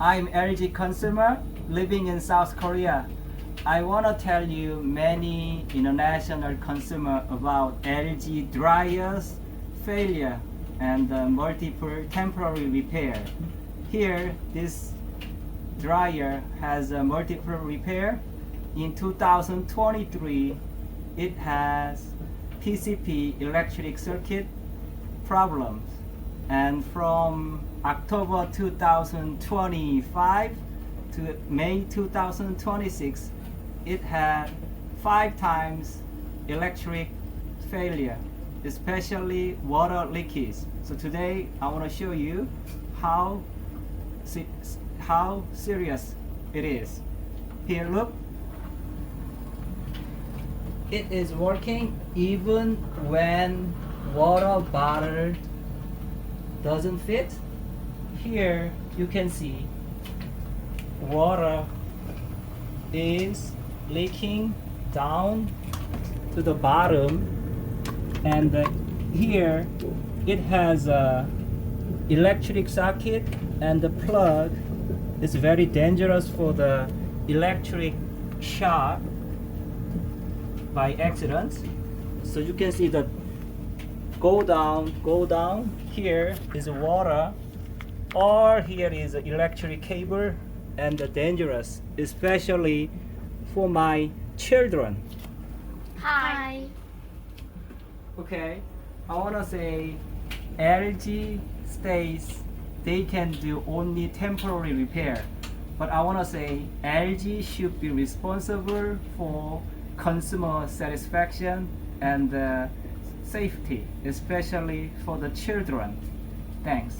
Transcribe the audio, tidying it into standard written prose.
I'm LG consumer living in South Korea. I want to tell you many international consumer about LG dryers failure and multiple temporary repair. Here, this dryer has a multiple repair. In 2023, it has PCP electric circuit problems, and from October 2025 to May 2026, it had 5 times electric failure, especially water leakage. So today I want to show you how serious it is. Here, look. It is working even when water bottle doesn't fit. Here you can see water is leaking down to the bottom, and here it has a electric socket, and the plug is very dangerous for the electric shock by accident. So you can see that go down. Here is water, or here is an electric cable, and dangerous, especially for my children. Hi. Okay, I want to say LG states they can do only temporary repair, but I want to say LG should be responsible for consumer satisfaction and safety, especially for the children. Thanks.